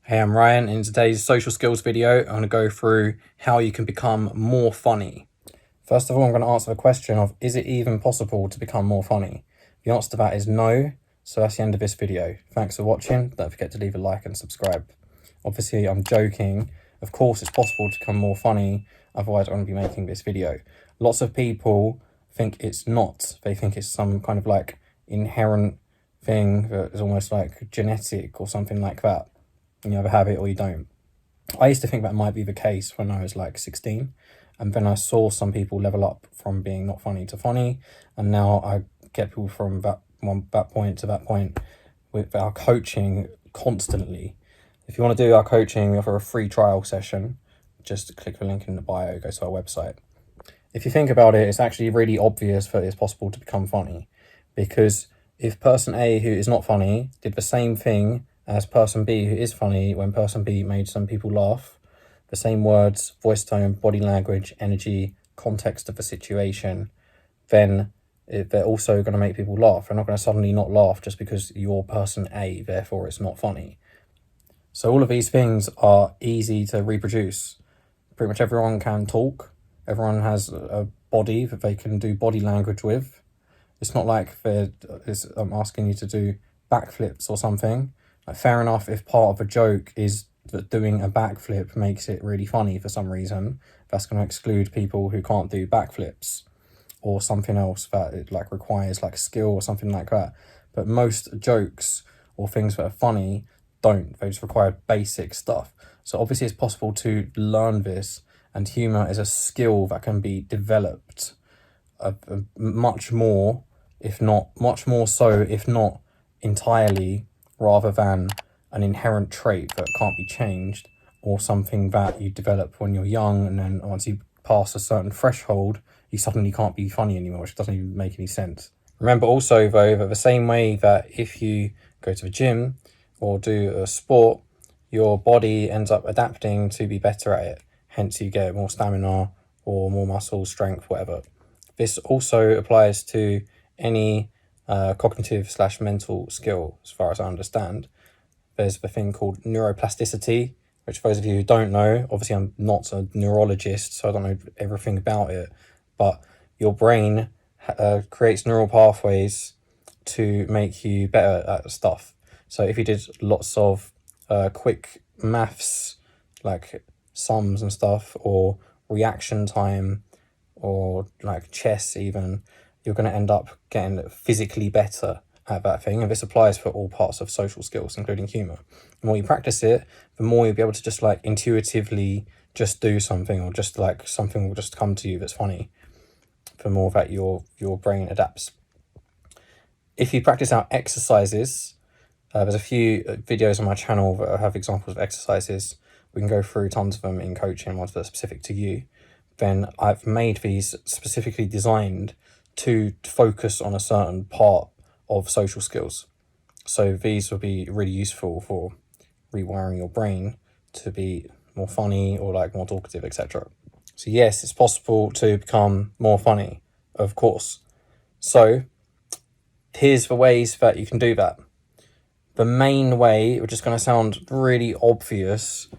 Hey, I'm Ryan. In today's social skills video, I'm going to go through how you can become more funny. First of all, I'm going to answer the question of, is it even possible to become more funny? The answer to that is no, so that's the end of this video. Thanks for watching. Don't forget to leave a like and subscribe. Obviously, I'm joking. Of course, it's possible to become more funny, otherwise I wouldn't be making this video. Lots of people think it's not. They think it's some kind of like inherent thing that is almost like genetic or something like that. You either have it or you don't. I used to think that might be the case when I was like 16, and then I saw some people level up from being not funny to funny, and now I get people from that point to that point with our coaching constantly. If you want to do our coaching, we offer a free trial session. Just click the link in the bio, go to our website. If you think about it, it's actually really obvious that it's possible to become funny, because if person A, who is not funny, did the same thing as person B, who is funny, when person B made some people laugh, the same words, voice tone, body language, energy, context of the situation, then they're also going to make people laugh. They're not going to suddenly not laugh just because you're person A, therefore it's not funny. So all of these things are easy to reproduce. Pretty much everyone can talk. Everyone has a body that they can do body language with. It's not like I'm asking you to do backflips or something. Like, fair enough if part of a joke is that doing a backflip makes it really funny for some reason. That's going to exclude people who can't do backflips or something else that it like requires like skill or something like that. But most jokes or things that are funny don't. They just require basic stuff. So obviously it's possible to learn this, and humour is a skill that can be developed much more so, if not entirely, rather than an inherent trait that can't be changed, or something that you develop when you're young, and then once you pass a certain threshold, you suddenly can't be funny anymore, which doesn't even make any sense. Remember also, though, that the same way that if you go to the gym or do a sport, your body ends up adapting to be better at it. Hence, you get more stamina or more muscle strength, whatever. This also applies to any cognitive/mental skill, as far as I understand. There's the thing called neuroplasticity, which, for those of you who don't know, obviously I'm not a neurologist, so I don't know everything about it, but your brain creates neural pathways to make you better at stuff. So if you did lots of quick maths, like sums and stuff, or reaction time, or like chess even, you're going to end up getting physically better at that thing. And this applies for all parts of social skills, including humour. The more you practice it, the more you'll be able to just like intuitively just do something, or just like something will just come to you that's funny, the more that your brain adapts. If you practice out exercises, there's a few videos on my channel that have examples of exercises. We can go through tons of them in coaching, ones that are specific to you. Then I've made these specifically designed to focus on a certain part of social skills. So these will be really useful for rewiring your brain to be more funny or like more talkative, etc. So yes, it's possible to become more funny, of course. So here's the ways that you can do that. The main way, which is going to sound really obvious,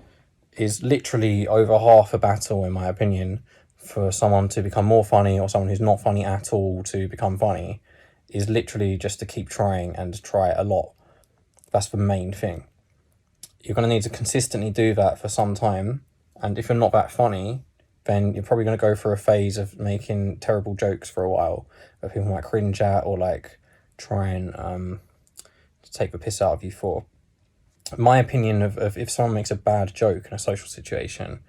is literally over half a battle, in my opinion, for someone to become more funny, or someone who's not funny at all to become funny, is literally just to keep trying and try a lot. That's the main thing. You're going to need to consistently do that for some time, and if you're not that funny, then you're probably going to go through a phase of making terrible jokes for a while that people might cringe at, or like try and take the piss out of you for. My opinion of if someone makes a bad joke in a social situation,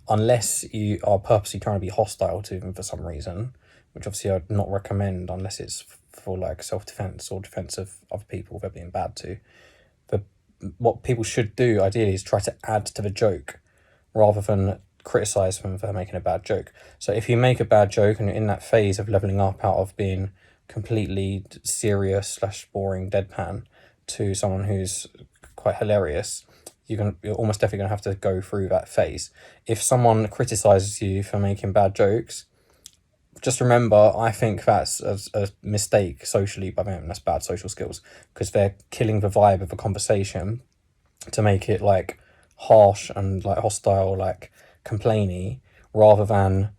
unless you are purposely trying to be hostile to them for some reason, which obviously I'd not recommend unless it's for like self-defense or defense of other people they're being bad to. But what people should do ideally is try to add to the joke rather than criticize them for making a bad joke. So if you make a bad joke and you're in that phase of leveling up out of being completely serious/boring deadpan to someone who's quite hilarious, you're almost definitely going to have to go through that phase. If someone criticizes you for making bad jokes, just remember, I think that's a mistake socially by them. That's bad social skills, because they're killing the vibe of a conversation to make it like harsh and like hostile, like complainy, rather than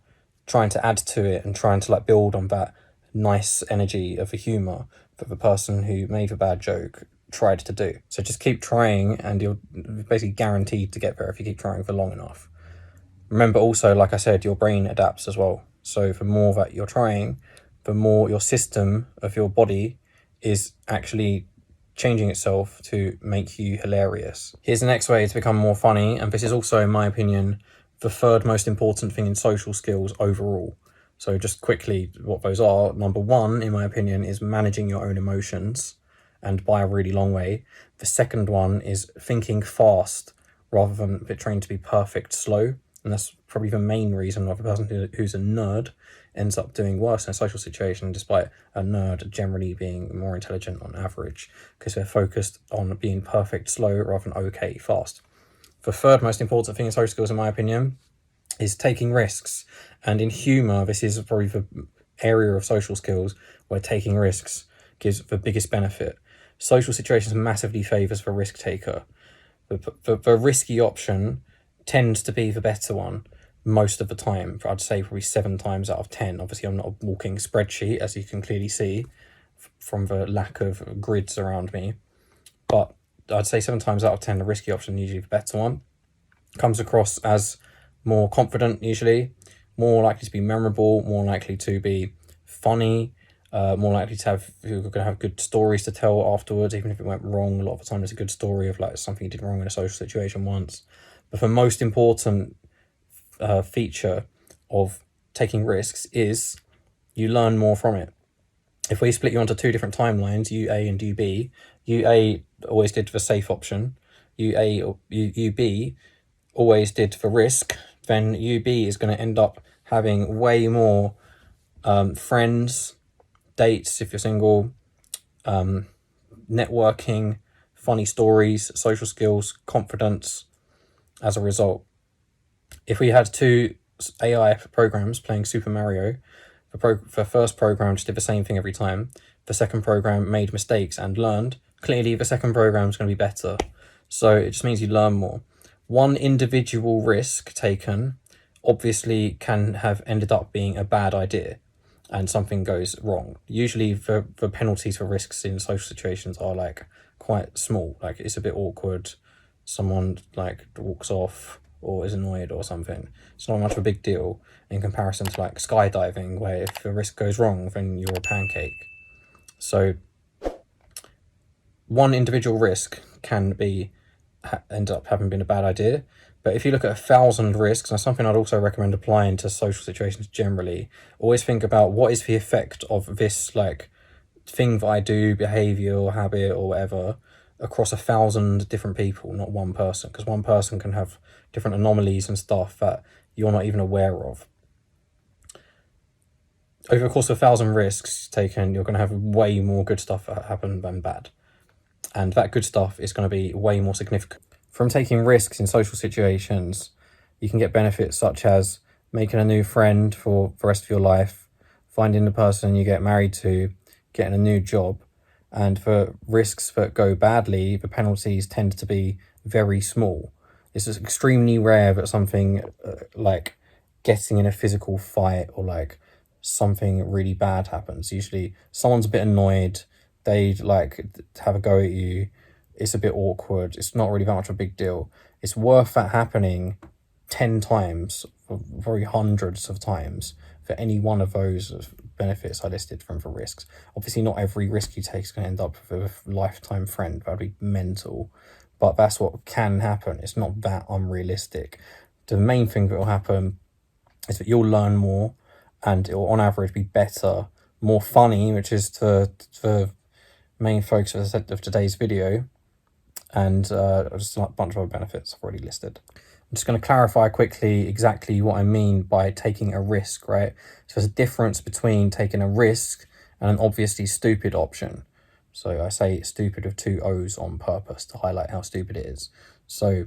trying to add to it and trying to like build on that nice energy of the humor that the person who made the bad joke tried to do. So just keep trying, and you're basically guaranteed to get there if you keep trying for long enough. Remember also, like I said, your brain adapts as well. So the more that you're trying, the more your system of your body is actually changing itself to make you hilarious. Here's the next way to become more funny, and this is also, in my opinion, the third most important thing in social skills overall. So just quickly, what those are: number one, in my opinion, is managing your own emotions, and by a really long way. The second one is thinking fast rather than trying to be perfect slow. And that's probably the main reason why the person who's a nerd ends up doing worse in a social situation, despite a nerd generally being more intelligent on average, because they're focused on being perfect slow rather than okay fast. The third most important thing in social skills, in my opinion, is taking risks. And in humour, this is probably the area of social skills where taking risks gives the biggest benefit. Social situations massively favours the risk taker. The risky option tends to be the better one most of the time. I'd say probably 7 times out of 10. Obviously, I'm not a walking spreadsheet, as you can clearly see from the lack of grids around me. But I'd say 7 times out of 10, the risky option, usually the better one, comes across as more confident, usually, more likely to be memorable, more likely to be funny, more likely to have, you're going to have good stories to tell afterwards, even if it went wrong. A lot of the time it's a good story of like something you did wrong in a social situation once. But the most important feature of taking risks is you learn more from it. If we split you onto 2 different timelines, UA and UB, UA always did the safe option, UB always did the risk, then UB is going to end up having way more friends, dates if you're single, networking, funny stories, social skills, confidence as a result. If we had 2 AI programs playing Super Mario, the first program just did the same thing every time. The second program made mistakes and learned. Clearly, the second program is going to be better. So it just means you learn more. One individual risk taken obviously can have ended up being a bad idea and something goes wrong. Usually the penalties for risks in social situations are like quite small. Like it's a bit awkward. Someone like walks off or is annoyed or something. It's not much of a big deal in comparison to like skydiving, where if the risk goes wrong, then you're a pancake. So one individual risk can be end up having been a bad idea. But if you look at 1,000 risks, and something I'd also recommend applying to social situations generally, always think about what is the effect of this like thing that I do, behavior or habit or whatever, across 1,000 different people, not one person, because one person can have different anomalies and stuff that you're not even aware of. Over the course of 1,000 risks taken, you're going to have way more good stuff happen than bad. And that good stuff is going to be way more significant. From taking risks in social situations, you can get benefits such as making a new friend for the rest of your life, finding the person you get married to, getting a new job. And for risks that go badly, the penalties tend to be very small. This is extremely rare that something like getting in a physical fight or like something really bad happens. Usually someone's a bit annoyed, they like have a go at you, it's a bit awkward, it's not really that much of a big deal. It's worth that happening 10 times, or probably hundreds of times, for any one of those benefits I listed from the risks. Obviously not every risk you take is going to end up with a lifetime friend. That would be mental, but that's what can happen. It's not that unrealistic. The main thing that will happen is that you'll learn more, and it will on average be better, more funny, which is the main focus, as I said, of today's video, and just a bunch of other benefits I've already listed. I'm just going to clarify quickly exactly what I mean by taking a risk, right? So there's a difference between taking a risk and an obviously stupid option. So I say stupid with 2 O's on purpose to highlight how stupid it is. So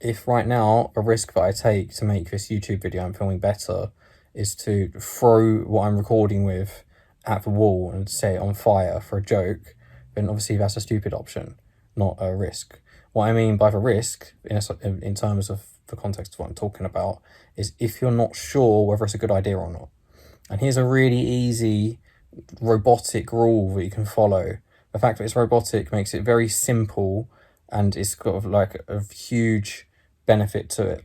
if right now a risk that I take to make this YouTube video I'm filming better is to throw what I'm recording with at the wall and set it on fire for a joke, then obviously that's a stupid option, not a risk. What I mean by the risk, in terms of the context of what I'm talking about, is if you're not sure whether it's a good idea or not. And here's a really easy robotic rule that you can follow. The fact that it's robotic makes it very simple, and it's got like a huge benefit to it.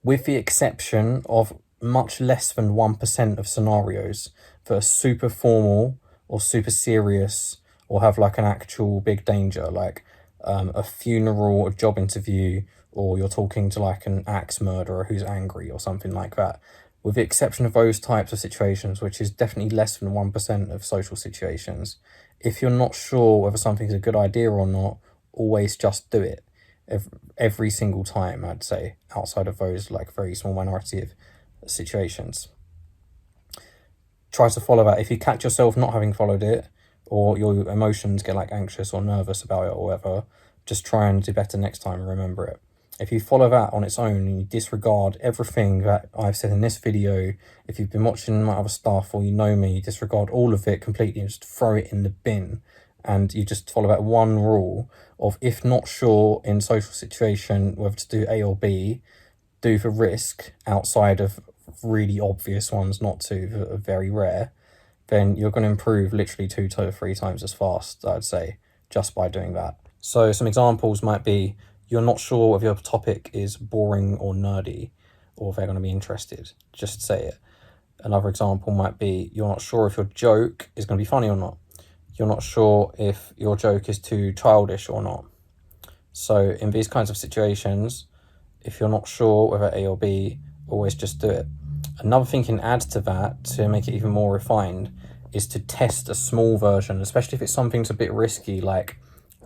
With the exception of much less than 1% of scenarios that are super formal or super serious or have like an actual big danger, like a funeral, a job interview, or you're talking to like an axe murderer who's angry or something like that. With the exception of those types of situations, which is definitely less than 1% of social situations, if you're not sure whether something's a good idea or not, always just do it. Every single time, I'd say, outside of those like very small minority of situations. Try to follow that. If you catch yourself not having followed it, or your emotions get like anxious or nervous about it or whatever, just try and do better next time and remember it. If you follow that on its own and you disregard everything that I've said in this video, if you've been watching my other stuff or you know me, you disregard all of it completely and just throw it in the bin, and you just follow that one rule of, if not sure in social situation whether to do A or B, do the risk outside of really obvious ones not to, that are very rare, then you're going to improve literally 2 to 3 times as fast, I'd say, just by doing that. So some examples might be, you're not sure if your topic is boring or nerdy, or if they're going to be interested, just say it. Another example might be, you're not sure if your joke is going to be funny or not. You're not sure if your joke is too childish or not. So in these kinds of situations, if you're not sure whether A or B, always just do it. Another thing you can add to that to make it even more refined is to test a small version, especially if it's something that's a bit risky, like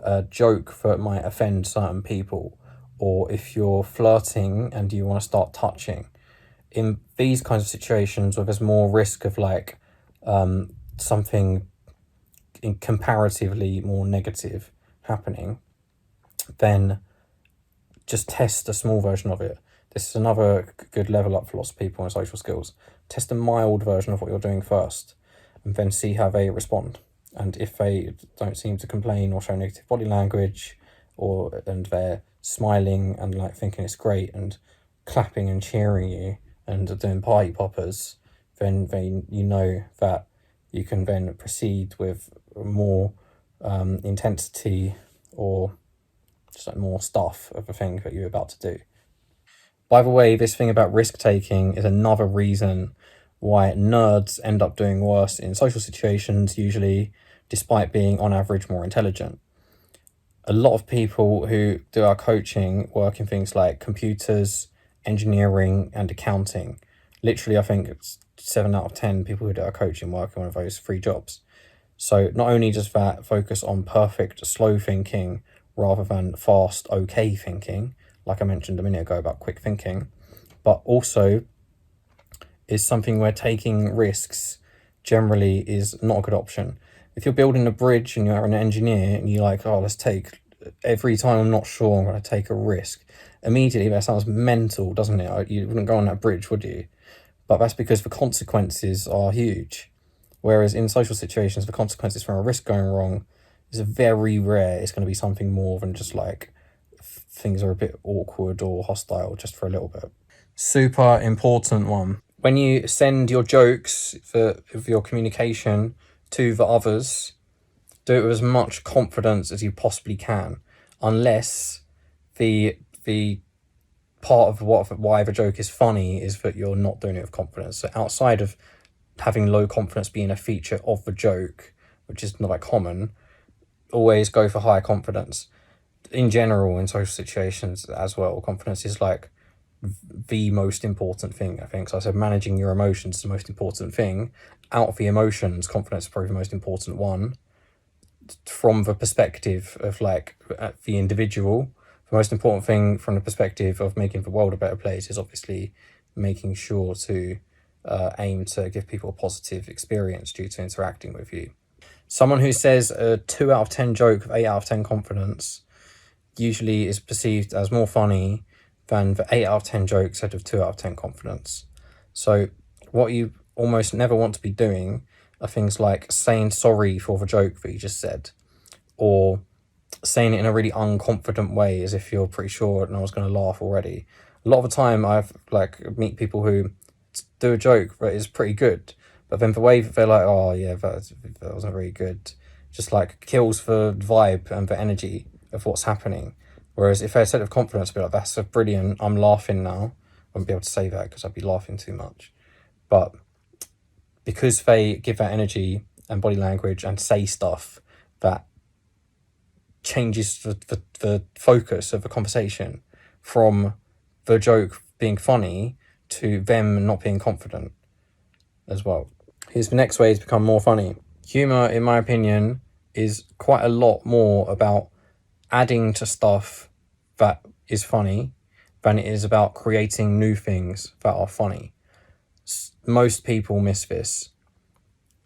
a joke that might offend certain people, or if you're flirting and you want to start touching. In these kinds of situations where there's more risk of like something comparatively more negative happening, then just test a small version of it. This is another good level up for lots of people in social skills. Test a mild version of what you're doing first, and then see how they respond. And if they don't seem to complain or show negative body language, and they're smiling and like thinking it's great and clapping and cheering you and doing party poppers, then you know that you can then proceed with more intensity, or just like more stuff of the thing that you're about to do. By the way, this thing about risk taking is another reason why nerds end up doing worse in social situations, usually, despite being on average more intelligent. A lot of people who do our coaching work in things like computers, engineering, and accounting. Literally, I think it's 7 out of 10 people who do our coaching work in one of those 3 jobs. So not only does that focus on perfect, slow thinking rather than fast, okay thinking, like I mentioned a minute ago about quick thinking, but also is something where taking risks generally is not a good option. If you're building a bridge and you're an engineer and you're like, oh, let's take, every time I'm not sure, I'm going to take a risk, immediately that sounds mental, doesn't it? You wouldn't go on that bridge, would you? But that's because the consequences are huge. Whereas in social situations, the consequences from a risk going wrong is very rare. It's going to be something more than just like things are a bit awkward or hostile just for a little bit. Super important one. When you send your jokes of your communication to the others, do it with as much confidence as you possibly can, unless the part of why the joke is funny is that you're not doing it with confidence. So outside of having low confidence being a feature of the joke, which is not that common, always go for high confidence. In general, in social situations as well, confidence is like the most important thing, I think. So I said managing your emotions is the most important thing. Out of the emotions, confidence is probably the most important one. From the perspective of like the individual, the most important thing from the perspective of making the world a better place is obviously making sure to aim to give people a positive experience due to interacting with you. Someone who says a 2 out of 10 joke with 8 out of 10 confidence usually is perceived as more funny than the 8 out of 10 jokes said with 2 out of 10 confidence. So what you almost never want to be doing are things like saying sorry for the joke that you just said, or saying it in a really unconfident way, as if you're pretty sure no one's going to laugh already. A lot of the time, I've meet people who do a joke that is pretty good, but then the way that they're like, oh yeah, that wasn't very good, just kills the vibe and the energy of what's happening. Whereas if they're set of confidence, be like, that's a brilliant, I'm laughing now. I wouldn't be able to say that because I'd be laughing too much. But because they give that energy and body language and say stuff that changes the focus of the conversation from the joke being funny to them not being confident as well. Here's the next way to become more funny. Humour, in my opinion, is quite a lot more about adding to stuff that is funny than it is about creating new things that are funny. Most people miss this.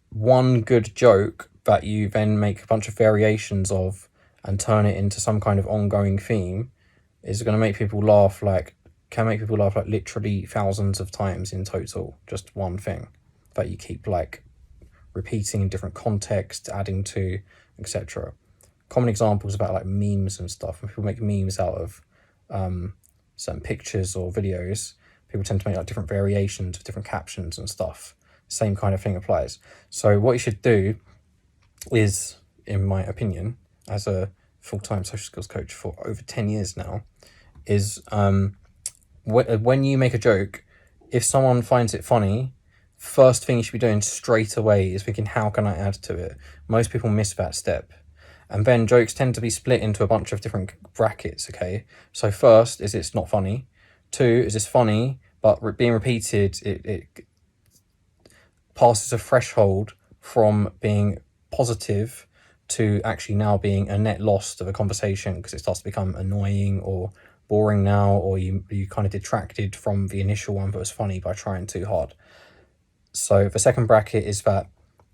One good joke that you then make a bunch of variations of and turn it into some kind of ongoing theme is going to make people laugh can make people laugh literally thousands of times in total. Just one thing that you keep repeating in different contexts, adding to, etc. Common examples about memes and stuff. When people make memes out of certain pictures or videos, people tend to make different variations of different captions and stuff. Same kind of thing applies. So what you should do is, in my opinion, as a full-time social skills coach for over 10 years now, is when you make a joke, if someone finds it funny, first thing you should be doing straight away is thinking, how can I add to it? Most people miss that step. And then jokes tend to be split into a bunch of different brackets, okay? So first is it's not funny. Two is it's funny, but being repeated, it passes a threshold from being positive to actually now being a net loss to the conversation because it starts to become annoying or boring now, or you kind of detracted from the initial one that was funny by trying too hard. So the second bracket is that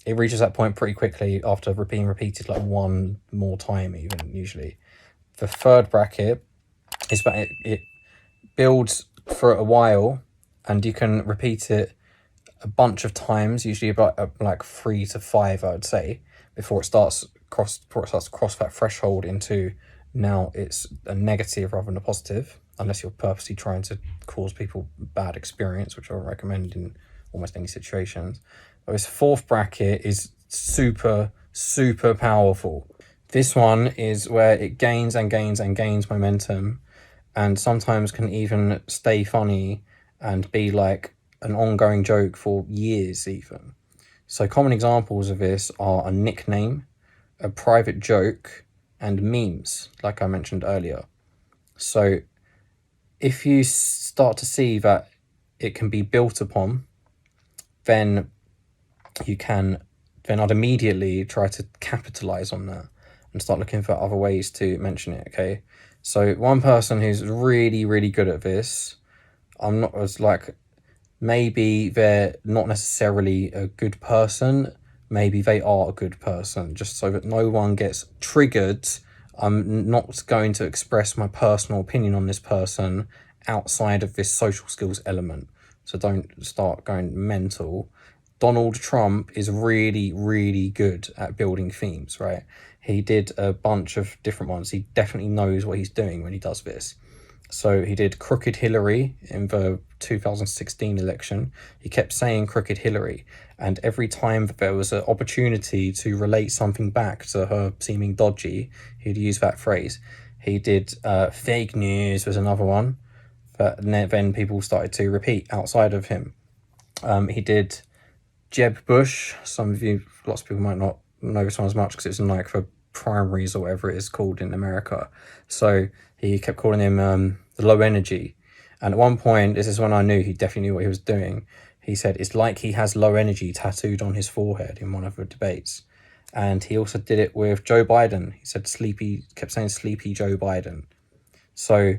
it reaches that point pretty quickly after being repeated one more time even, usually. The third bracket is that it builds for a while and you can repeat it a bunch of times, usually about 3 to 5, I would say, before it starts to cross that threshold into now it's a negative rather than a positive, unless you're purposely trying to cause people bad experience, which I would recommend in almost any situations. But this fourth bracket is super, super powerful. This one is where it gains and gains and gains momentum, and sometimes can even stay funny and be an ongoing joke for years even. So common examples of this are a nickname, a private joke, and memes, like I mentioned earlier. So if you start to see that it can be built upon, then I'd immediately try to capitalize on that and start looking for other ways to mention it, okay? So one person who's really, really good at this, I'm not as maybe they're not necessarily a good person, maybe they are a good person, just so that no one gets triggered. I'm not going to express my personal opinion on this person outside of this social skills element, so don't start going mental. Donald Trump is really, really good at building themes, right? He did a bunch of different ones. He definitely knows what he's doing when he does this. So he did Crooked Hillary in the 2016 election. He kept saying Crooked Hillary, and every time that there was an opportunity to relate something back to her seeming dodgy, he'd use that phrase. He did Fake News was another one that then people started to repeat outside of him. He did Jeb Bush. Lots of people might not know this one as much because it's in for primaries or whatever it is called in America. So he kept calling him the low energy. And at one point, this is when I knew he definitely knew what he was doing. He said, it's like he has low energy tattooed on his forehead in one of the debates. And he also did it with Joe Biden. He said kept saying sleepy Joe Biden. So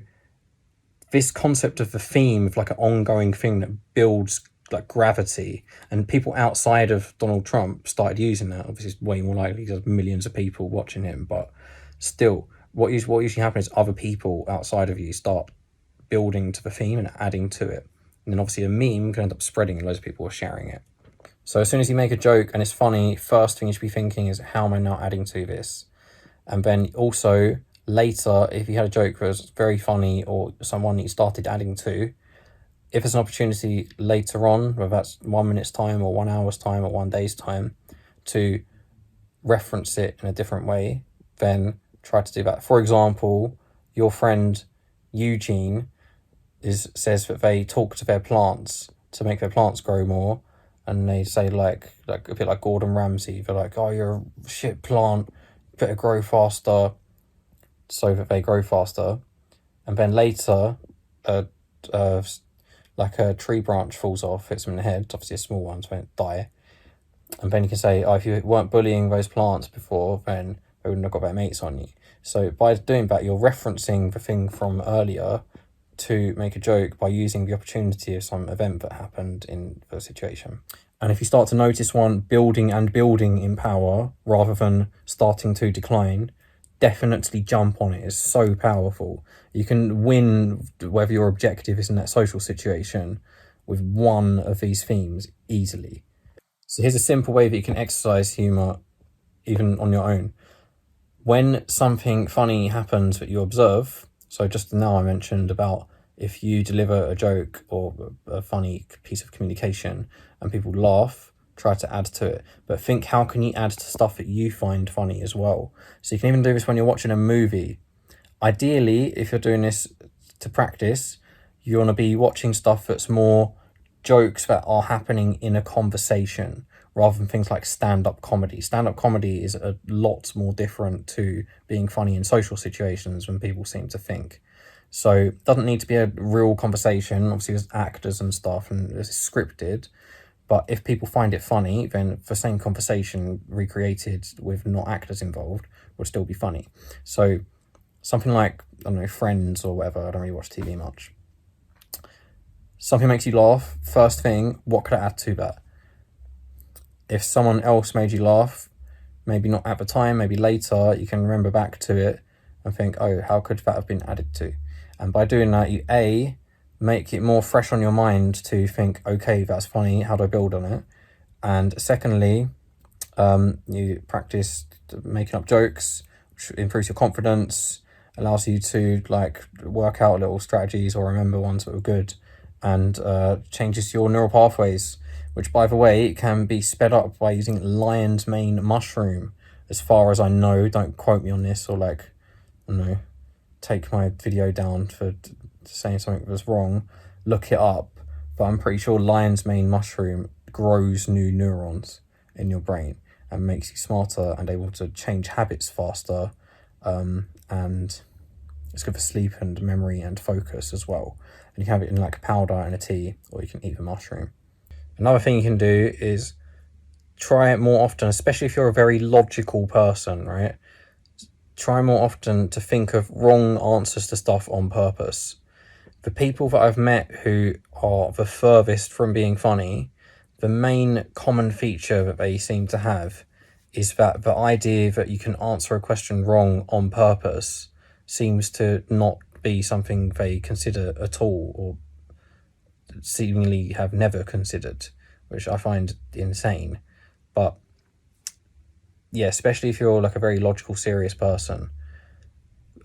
this concept of the theme of an ongoing thing that builds gravity, and people outside of Donald Trump started using that. Obviously it's way more likely there's millions of people watching him, but still what usually happens is other people outside of you start building to the theme and adding to it, and then obviously a meme can end up spreading and loads of people are sharing it. So as soon as you make a joke and it's funny, first thing you should be thinking is, how am I now adding to this? And then also later, if you had a joke that was very funny or someone that you started adding to, if there's an opportunity later on, whether that's 1 minute's time or 1 hour's time or 1 day's time, to reference it in a different way, then try to do that. For example, your friend Eugene says that they talk to their plants to make their plants grow more, and they say like a bit like Gordon Ramsay, they're like, oh, you're a shit plant, better grow faster, so that they grow faster. And then later, like a tree branch falls off, hits them in the head, obviously a small one, so they won't die. And then you can say, oh, if you weren't bullying those plants before, then they wouldn't have got their mates on you. So by doing that, you're referencing the thing from earlier to make a joke by using the opportunity of some event that happened in the situation. And if you start to notice one building in power rather than starting to decline, definitely jump on it. It's so powerful. You can win whether your objective is in that social situation with one of these themes easily. So here's a simple way that you can exercise humour even on your own. When something funny happens that you observe, so just now I mentioned about if you deliver a joke or a funny piece of communication and people laugh, try to add to it. But think, how can you add to stuff that you find funny as well? So you can even do this when you're watching a movie. Ideally, if you're doing this to practice, you want to be watching stuff that's more jokes that are happening in a conversation rather than things like stand-up comedy. Stand-up comedy is a lot more different to being funny in social situations than people seem to think. So it doesn't need to be a real conversation. Obviously, there's actors and stuff and it's scripted. But if people find it funny, then the same conversation recreated with not actors involved would still be funny. So something like, I don't know, Friends or whatever, I don't really watch TV much. Something makes you laugh, first thing, what could I add to that? If someone else made you laugh, maybe not at the time, maybe later, you can remember back to it and think, oh, how could that have been added to? And by doing that, you make it more fresh on your mind to think, okay, that's funny, how do I build on it? And secondly, you practice making up jokes, which improves your confidence, allows you to like work out little strategies or remember ones that were good, and changes your neural pathways, which, by the way, can be sped up by using lion's mane mushroom, as far as I know. Don't quote me on this, or like, I don't know, take my video down for saying something that was wrong. Look it up, but I'm pretty sure lion's mane mushroom grows new neurons in your brain and makes you smarter and able to change habits faster, and it's good for sleep and memory and focus as well. And you can have it in like a powder and a tea, or you can eat the mushroom. Another thing you can do is try it more often, especially if you're a very logical person, right? Try more often to think of wrong answers to stuff on purpose. The people that I've met who are the furthest from being funny, the main common feature that they seem to have is that the idea that you can answer a question wrong on purpose seems to not be something they consider at all, or seemingly have never considered, which I find insane. But yeah, especially if you're like a very logical, serious person.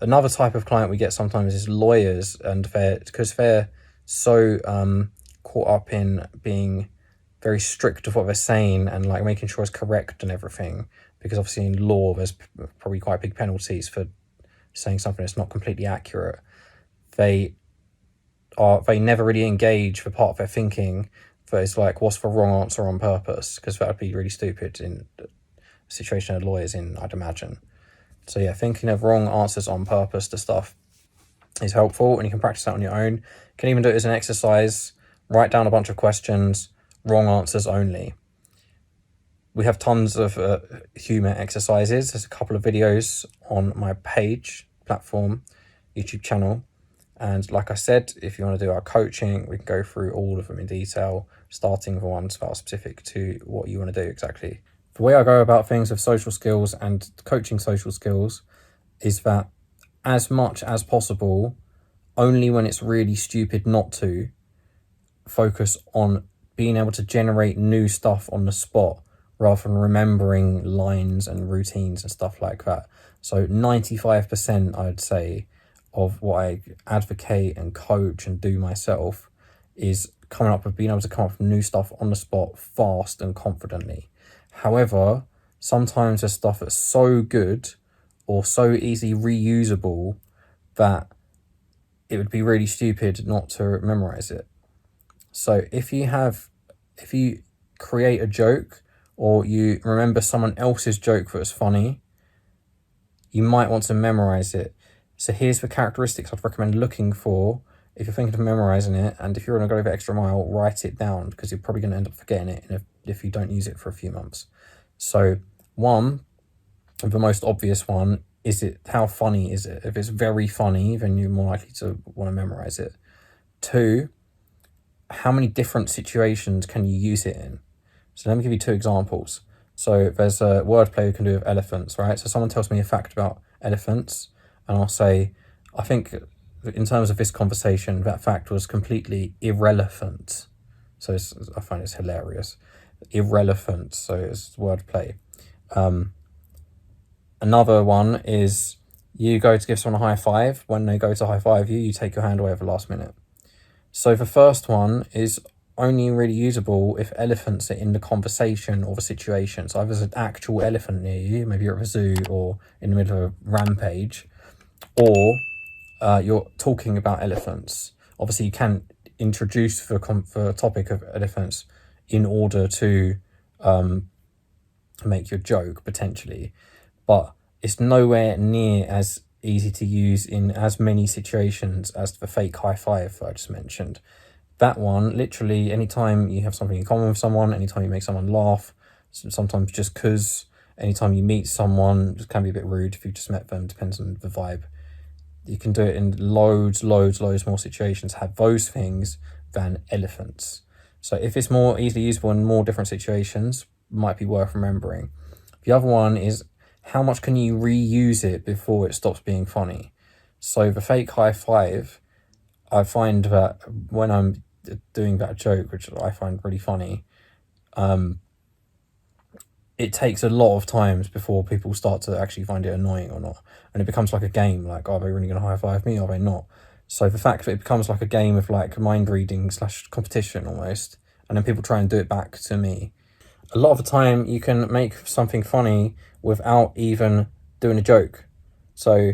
Another type of client we get sometimes is lawyers, and because they're so caught up in being very strict of what they're saying and like making sure it's correct and everything, because obviously in law there's probably quite big penalties for saying something that's not completely accurate. They never really engage the part of their thinking that is like, what's the wrong answer on purpose? Because that would be really stupid in a situation a lawyer's in, I'd imagine. So yeah, thinking of wrong answers on purpose to stuff is helpful, and you can practice that on your own. You can even do it as an exercise. Write down a bunch of questions, wrong answers only. We have tons of humour exercises. There's a couple of videos on my platform, YouTube channel. And like I said, if you want to do our coaching, we can go through all of them in detail, starting with ones that are specific to what you want to do exactly. The way I go about things with social skills and coaching social skills is that, as much as possible, only when it's really stupid not to, focus on being able to generate new stuff on the spot rather than remembering lines and routines and stuff like that. So 95%, I'd say, of what I advocate and coach and do myself is coming up with being able to come up with new stuff on the spot fast and confidently. However, sometimes there's stuff that's so good or so easily reusable that it would be really stupid not to memorize it. So if you create a joke or you remember someone else's joke that was funny, you might want to memorize it. So here's the characteristics I'd recommend looking for if you're thinking of memorizing it, and if you're going to go the extra mile, write it down, because you're probably going to end up forgetting it if you don't use it for a few months. So one, the most obvious one, is how funny is it? If it's very funny, then you're more likely to want to memorize it. Two, how many different situations can you use it in? So let me give you two examples. So there's a wordplay you can do with elephants, right? So someone tells me a fact about elephants, and I'll say, I think in terms of this conversation, that fact was completely irrelevant. So I find it's hilarious. Irrelevant, so it's wordplay. Another one is you go to give someone a high five. When they go to high five you, you take your hand away at the last minute. So the first one is only really usable if elephants are in the conversation or the situation. So if there's an actual elephant near you, maybe you're at a zoo or in the middle of a rampage, or you're talking about elephants. Obviously, you can introduce the topic of elephants in order to make your joke, potentially. But it's nowhere near as easy to use in as many situations as the fake high five I just mentioned. That one, literally, anytime you have something in common with someone, anytime you make someone laugh, sometimes just because, anytime you meet someone, it can be a bit rude if you just met them, depends on the vibe. You can do it in loads more situations, have those things than elephants. So if it's more easily usable in more different situations, might be worth remembering. The other one is how much can you reuse it before it stops being funny? So the fake high five, I find that when I'm doing that joke, which I find really funny, it takes a lot of times before people start to actually find it annoying or not. And it becomes like a game, like, are they really going to high five me? Are they not? So the fact that it becomes like a game of like mind reading / competition almost, and then people try and do it back to me. A lot of the time you can make something funny without even doing a joke. So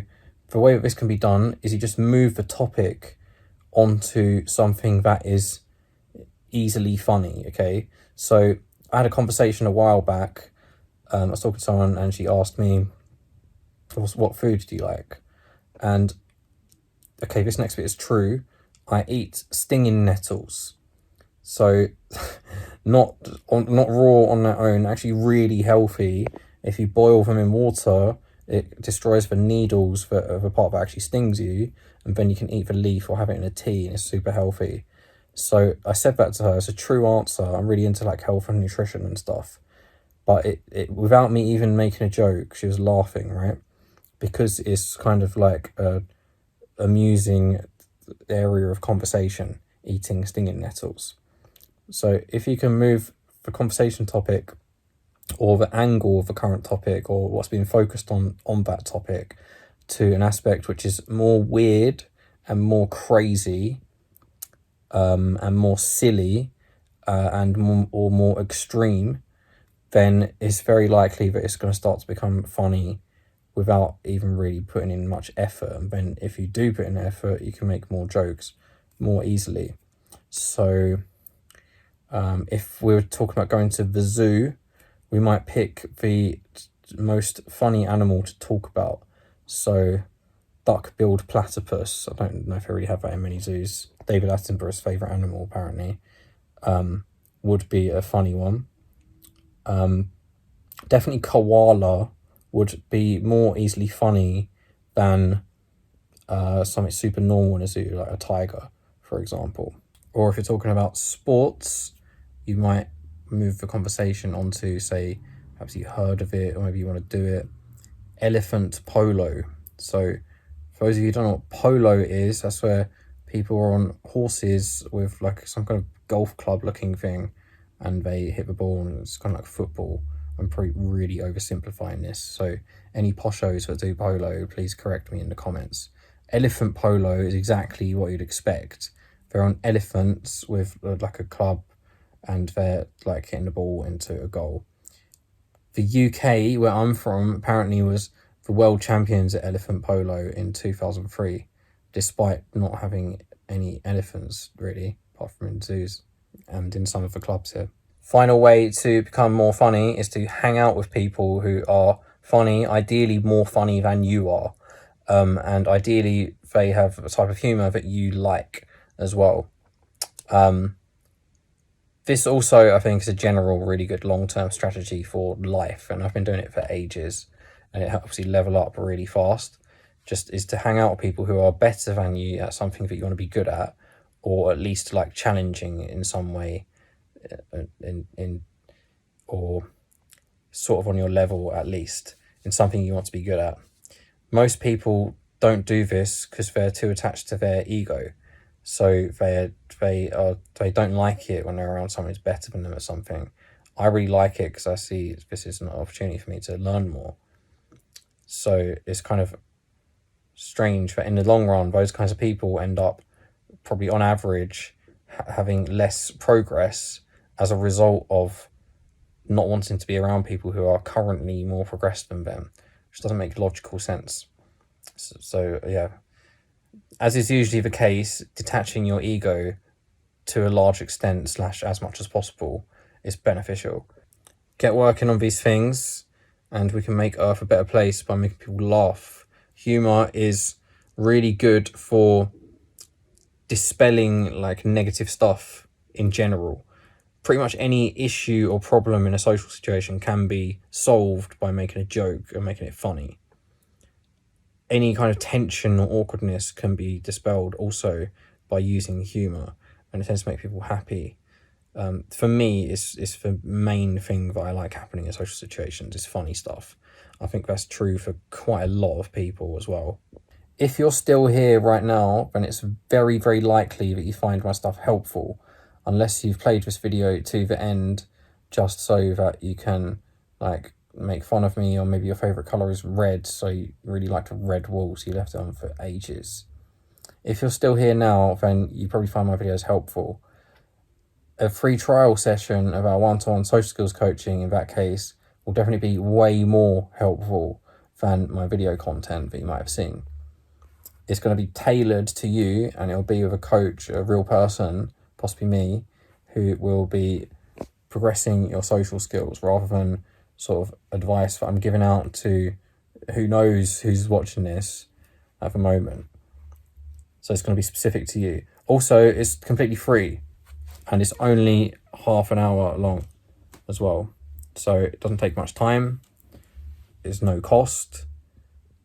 the way that this can be done is you just move the topic onto something that is easily funny, okay? So I had a conversation a while back. I was talking to someone and she asked me, what food do you like? And okay, this next bit is true. I eat stinging nettles. So not raw on their own, actually really healthy. If you boil them in water, it destroys the needles of the part that actually stings you, and then you can eat the leaf or have it in a tea, and it's super healthy. So I said that to her. It's a true answer. I'm really into like health and nutrition and stuff. But it without me even making a joke, she was laughing, right? Because it's kind of like a amusing area of conversation, eating stinging nettles. So if you can move the conversation topic or the angle of the current topic or what's being focused on that topic to an aspect which is more weird and more crazy, and more silly, and more extreme, then it's very likely that it's going to start to become funny without even really putting in much effort. And then if you do put in effort, you can make more jokes more easily. So if we're talking about going to the zoo, we might pick the most funny animal to talk about. So duck-billed platypus, I don't know if they really have that in many zoos. David Attenborough's favourite animal, apparently, would be a funny one. Definitely koala would be more easily funny than something super normal in a zoo, like a tiger, for example. Or if you're talking about sports, you might move the conversation onto, say, perhaps you heard of it or maybe you want to do it. Elephant polo. So for those of you who don't know what polo is, that's where people are on horses with like some kind of golf club looking thing and they hit the ball and it's kind of like football. I'm probably really oversimplifying this, so any poshos that do polo, please correct me in the comments. Elephant polo is exactly what you'd expect. They're on elephants with like a club, and they're like hitting the ball into a goal. The UK, where I'm from, apparently was the world champions at elephant polo in 2003, despite not having any elephants really, apart from in zoos and in some of the clubs here. Final way to become more funny is to hang out with people who are funny, ideally more funny than you are. And ideally they have a type of humour that you like as well. This also, I think, is a general really good long-term strategy for life, and I've been doing it for ages, and it helps you level up really fast. Just is to hang out with people who are better than you at something that you want to be good at, or at least like challenging in some way, or sort of on your level, at least in something you want to be good at. Most people don't do this because they're too attached to their ego, so they don't like it when they're around someone who's better than them at something. I really like it because I see this is an opportunity for me to learn more. So it's kind of strange that in the long run those kinds of people end up probably on average having less progress as a result of not wanting to be around people who are currently more progressed than them, which doesn't make logical sense. So yeah, as is usually the case, detaching your ego to a large extent / as much as possible is beneficial. Get working on these things and we can make Earth a better place by making people laugh. Humor is really good for dispelling like negative stuff in general. Pretty much any issue or problem in a social situation can be solved by making a joke and making it funny. Any kind of tension or awkwardness can be dispelled also by using humour, and it tends to make people happy. For me, it's the main thing that I like happening in social situations is funny stuff. I think that's true for quite a lot of people as well. If you're still here right now, then it's very, very likely that you find my stuff helpful, unless you've played this video to the end just so that you can like make fun of me, or maybe your favourite colour is red, so you really liked a red wall, so you left it on for ages. If you're still here now, then you probably find my videos helpful. A free trial session of our one-to-one social skills coaching, in that case, will definitely be way more helpful than my video content that you might have seen. It's going to be tailored to you, and it'll be with a coach, a real person, possibly me, who will be progressing your social skills rather than sort of advice that I'm giving out to who knows who's watching this at the moment. So it's going to be specific to you. Also, it's completely free and it's only half an hour long as well. So it doesn't take much time. It's no cost.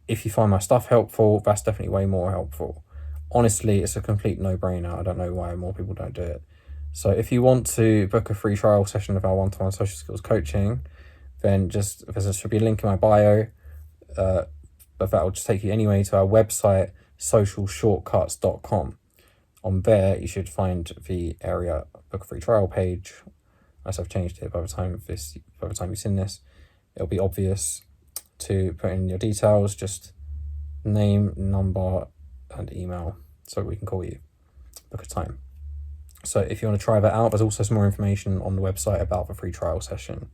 If you find my stuff helpful, that's definitely way more helpful. Honestly, it's a complete no-brainer. I don't know why more people don't do it. So if you want to book a free trial session of our one-to-one social skills coaching, then just, there should be a link in my bio, but that will just take you anyway to our website, socialshortcuts.com. On there, you should find the area book a free trial page. As I've changed it by the time you've seen this, it'll be obvious to put in your details, just name, number, and email, so we can call you, book a time. So if you want to try that out, there's also some more information on the website about the free trial session.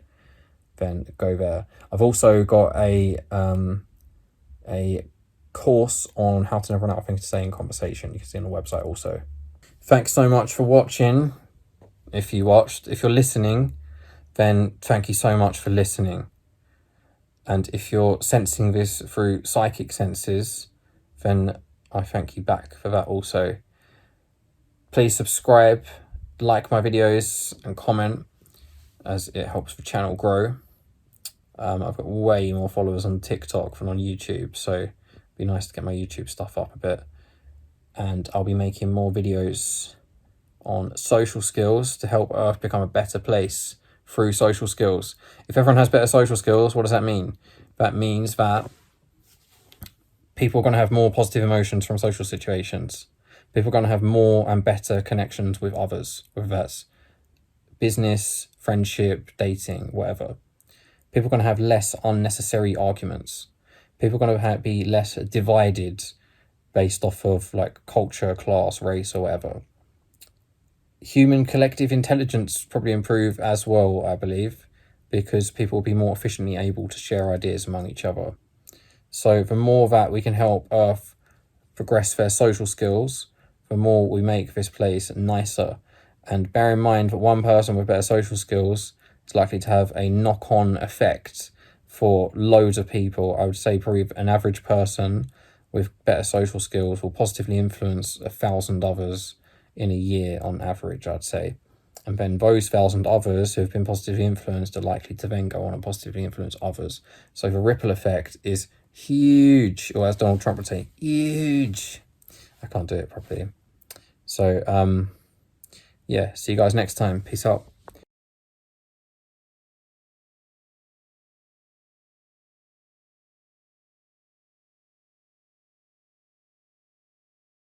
Then go there. I've also got a course on how to never run out of things to say in conversation. You can see on the website also. Thanks so much for watching. If you watched, if you're listening, then thank you so much for listening. And if you're sensing this through psychic senses, then I thank you back for that also. Please subscribe, like my videos, and comment, as it helps the channel grow. I've got way more followers on TikTok than on YouTube, so it'd be nice to get my YouTube stuff up a bit. And I'll be making more videos on social skills to help Earth become a better place through social skills. If everyone has better social skills, what does that mean? That means that people are going to have more positive emotions from social situations. People are going to have more and better connections with others, whether that's business, friendship, dating, whatever. People are going to have less unnecessary arguments. People are going to be less divided based off of like culture, class, race, or whatever. Human collective intelligence probably improve as well, I believe, because people will be more efficiently able to share ideas among each other. So the more that we can help Earth progress their social skills, the more we make this place nicer. And bear in mind that one person with better social skills is likely to have a knock-on effect for loads of people. I would say probably an average person with better social skills will positively influence 1,000 others in a year on average, I'd say. And then those 1,000 others who have been positively influenced are likely to then go on and positively influence others. So the ripple effect is huge, or as Donald Trump would say, huge. I can't do it properly. So, yeah, see you guys next time. Peace out.